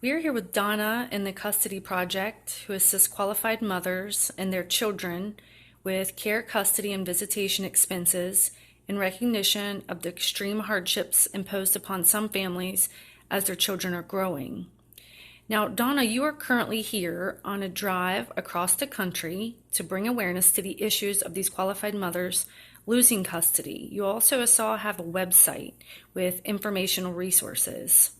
We are here with Donna in the Custody Project, who assists qualified mothers and their children with care, custody, and visitation expenses in recognition of the extreme hardships imposed upon some families as their children are growing. Now, Donna, you are currently here on a drive across the country to bring awareness to the issues of these qualified mothers losing custody. You also saw have a website with informational resources.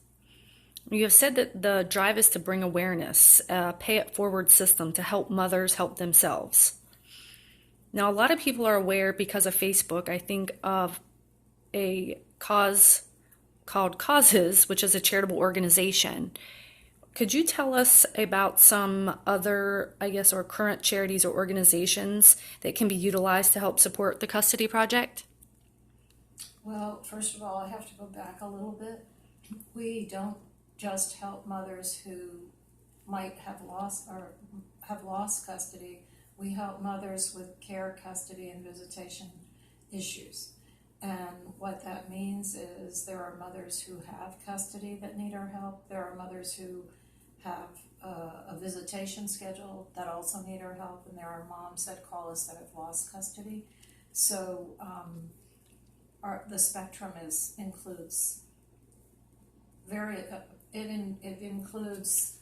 You have said that the drive is to bring awareness, a pay it forward system to help mothers help themselves. Now, a lot of people are aware because of Facebook, I think, of a cause called Causes, which is a charitable organization. Could you tell us about some other, or current charities or organizations that can be utilized to help support the custody project? Well, first of all, I have to go back a little bit. We don't just help mothers who might have lost custody. We help mothers with care, custody, and visitation issues. And what that means is there are mothers who have custody that need our help. There are mothers who have a visitation schedule that also need our help. And there are moms that call us that have lost custody. So the spectrum includes it includes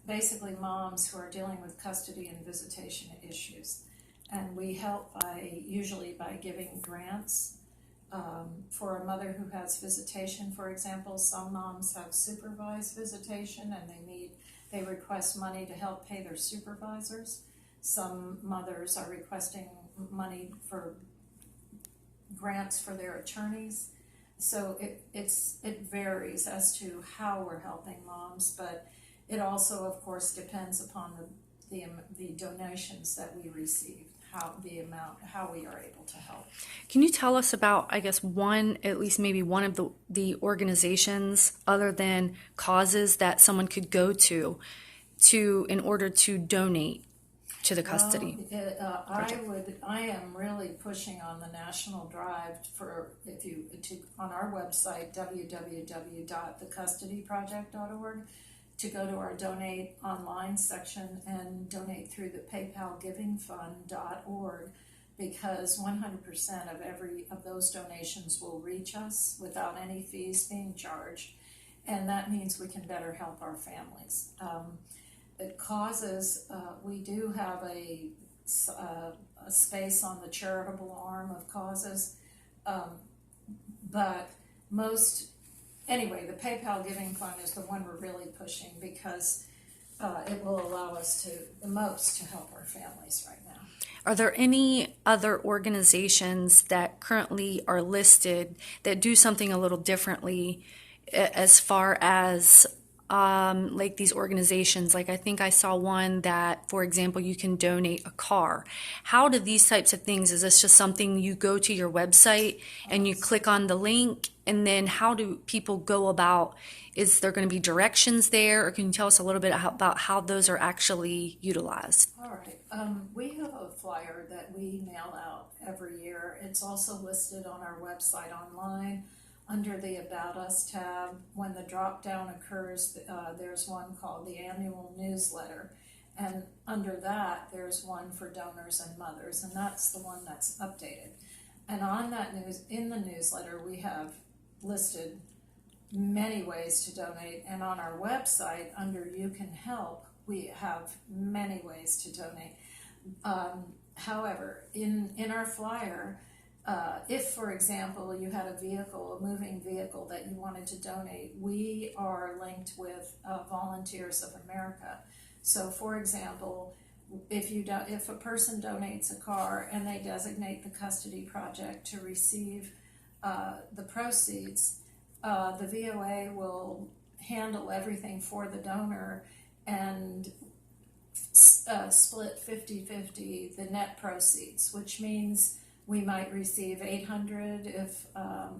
basically moms who are dealing with custody and visitation issues, and we help usually by giving grants for a mother who has visitation. For example, some moms have supervised visitation and they request money to help pay their supervisors. Some mothers are requesting money for grants for their attorneys. So it varies as to how we're helping moms, but it also, of course, depends upon the donations that we receive, how we are able to help. Can you tell us about, at least maybe one of the organizations other than Causes that someone could go to in order to donate to the custody? I am really pushing on the national drive on our website www.thecustodyproject.org to go to our donate online section and donate through the PayPal Giving Fund.org, because 100% of those donations will reach us without any fees being charged, and that means we can better help our families. It causes, we do have a space on the charitable arm of Causes, but the PayPal Giving Fund is the one we're really pushing because it will allow us the most to help our families right now. Are there any other organizations that currently are listed that do something a little differently as far as like these organizations? Like I think I saw one that, for example, you can donate a car. How do these types of things, is this just something you go to your website and you click on the link, and then how do people go about, is there going to be directions there, or can you tell us a little bit about how those are actually utilized? All right. We have a flyer that we mail out every year. It's also listed on our website online under the About Us tab. When the drop down occurs, there's one called the Annual Newsletter, and under that there's one for donors and mothers, and that's the one that's updated. And on that in the newsletter, we have listed many ways to donate, and on our website under You Can Help, we have many ways to donate. However, in our flyer, if, for example, you had a moving vehicle that you wanted to donate, we are linked with Volunteers of America. So, for example, if a person donates a car and they designate the Custody Project to receive the proceeds, the VOA will handle everything for the donor and split 50-50 the net proceeds, which means we might receive 800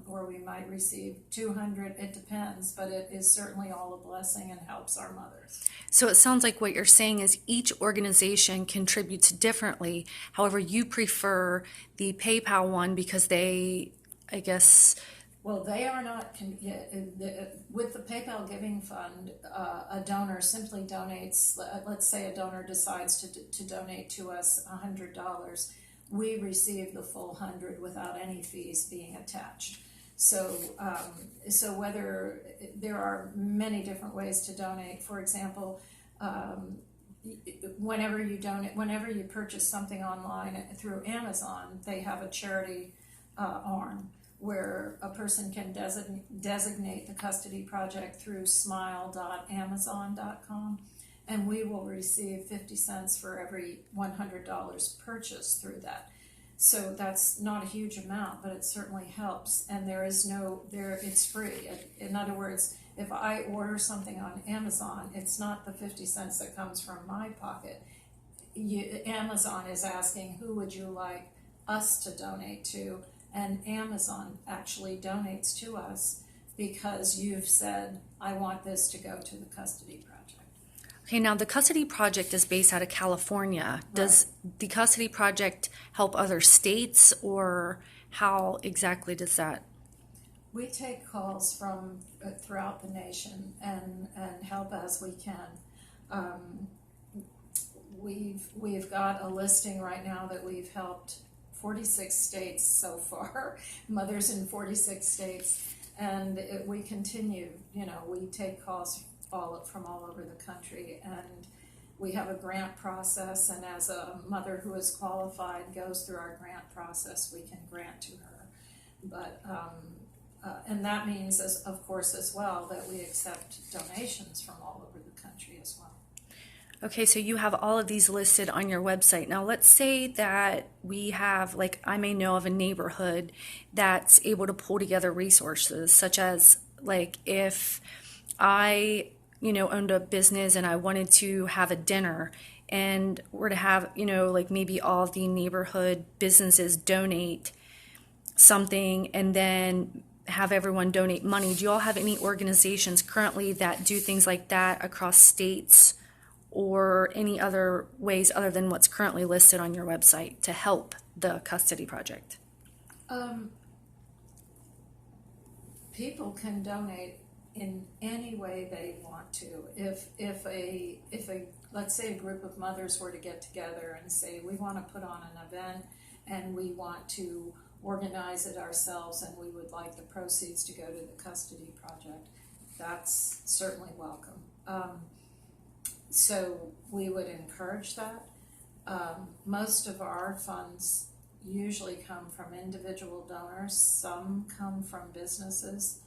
or we might receive 200. It depends, but it is certainly all a blessing and helps our mothers. So it sounds like what you're saying is each organization contributes differently. However, you prefer the PayPal one because they, Well, they are not, with the PayPal Giving Fund, a donor simply donates, let's say a donor decides to donate to us $100, we receive the full 100 without any fees being attached. So, so whether, there are many different ways to donate. For example, whenever you purchase something online through Amazon, they have a charity arm where a person can designate the custody project through smile.amazon.com, and we will receive 50 cents for every $100 purchased through that. So that's not a huge amount, but it certainly helps, and it's free. In other words, if I order something on Amazon, it's not the 50 cents that comes from my pocket. Amazon is asking, who would you like us to donate to? And Amazon actually donates to us because you've said, I want this to go to the custody project. Okay, now the Custody Project is based out of California. Does the Custody Project help other states, or how exactly does that? We take calls from throughout the nation and help as we can. We've got a listing right now that we've helped 46 states so far, mothers in 46 states, and we continue. We take calls from all over the country, and we have a grant process, and as a mother who is qualified goes through our grant process, we can grant to her. But and that means, of course, as well, that we accept donations from all over the country as well. Okay, so you have all of these listed on your website. Now, let's say that we have, like, I may know of a neighborhood that's able to pull together resources, such as, like, if I, owned a business and I wanted to have a dinner and were to have, like maybe all the neighborhood businesses donate something and then have everyone donate money. Do you all have any organizations currently that do things like that across states, or any other ways other than what's currently listed on your website to help the Custody Project? People can donate in any way they want to. If a let's say a group of mothers were to get together and say, we want to put on an event and we want to organize it ourselves and we would like the proceeds to go to the Custody Project, that's certainly welcome. So we would encourage that. Most of our funds usually come from individual donors. Some come from businesses.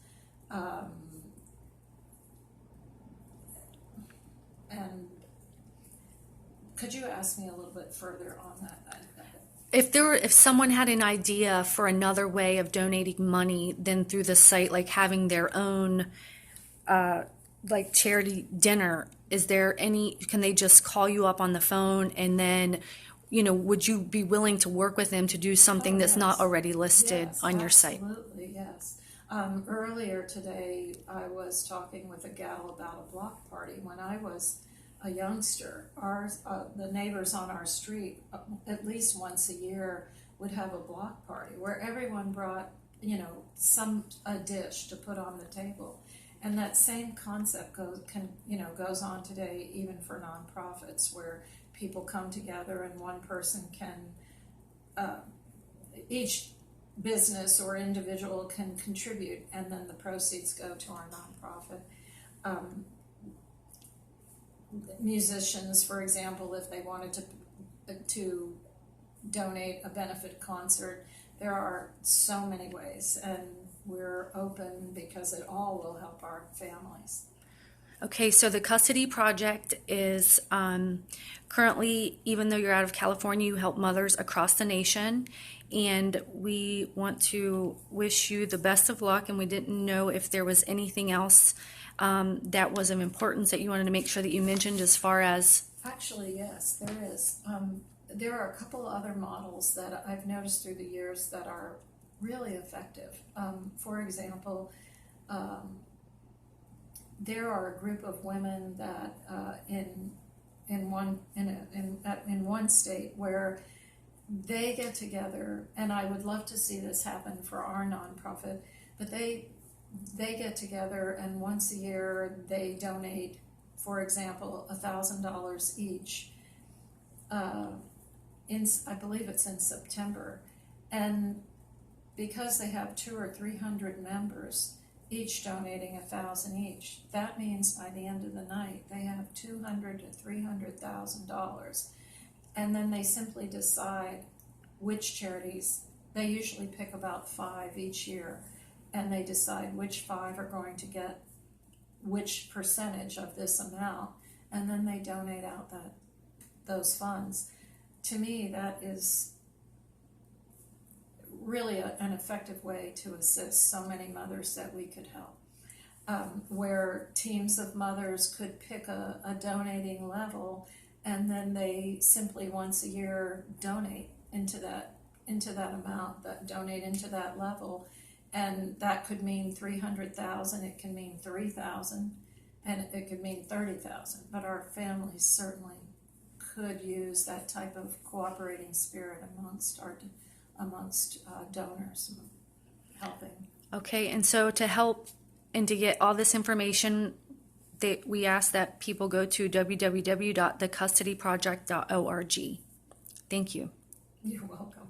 And could you ask me a little bit further on that? If someone had an idea for another way of donating money than through the site, like having their own like charity dinner, can they just call you up on the phone, and then would you be willing to work with them to do something that's not already listed on your site? Absolutely, yes. Earlier today I was talking with a gal about a block party. When I was a youngster, the neighbors on our street at least once a year would have a block party where everyone brought a dish to put on the table. And that same concept goes on today even for nonprofits, where people come together and one person can, each business or individual can contribute, and then the proceeds go to our nonprofit. Musicians, for example, if they wanted to donate a benefit concert, there are so many ways, and we're open because it all will help our families. Okay, so the Custody Project is currently, even though you're out of California, you help mothers across the nation, and we want to wish you the best of luck, and we didn't know if there was anything else that was of importance that you wanted to make sure that you mentioned as far as... Actually, yes, there is. There are a couple other models that I've noticed through the years that are really effective. For example, there are a group of women that in one state where they get together, and I would love to see this happen for our nonprofit. but they get together, and once a year they donate, for example, $1,000 each. I believe it's in September, and because they have 200 or 300 members, each donating $1,000 each, that means by the end of the night they have $200,000 to $300,000, and then they simply decide which charities. They usually pick about 5 each year, and they decide which 5 are going to get which percentage of this amount, and then they donate out those funds. To me, that is really an effective way to assist so many mothers that we could help. Where teams of mothers could pick a donating level, and then they simply once a year donate into that amount, donate into that level, and that could mean 300,000, it can mean 3,000, and it could mean 30,000. But our families certainly could use that type of cooperating spirit amongst donors helping. Okay, and so to help and to get all this information, we ask that people go to www.thecustodyproject.org. Thank you. You're welcome.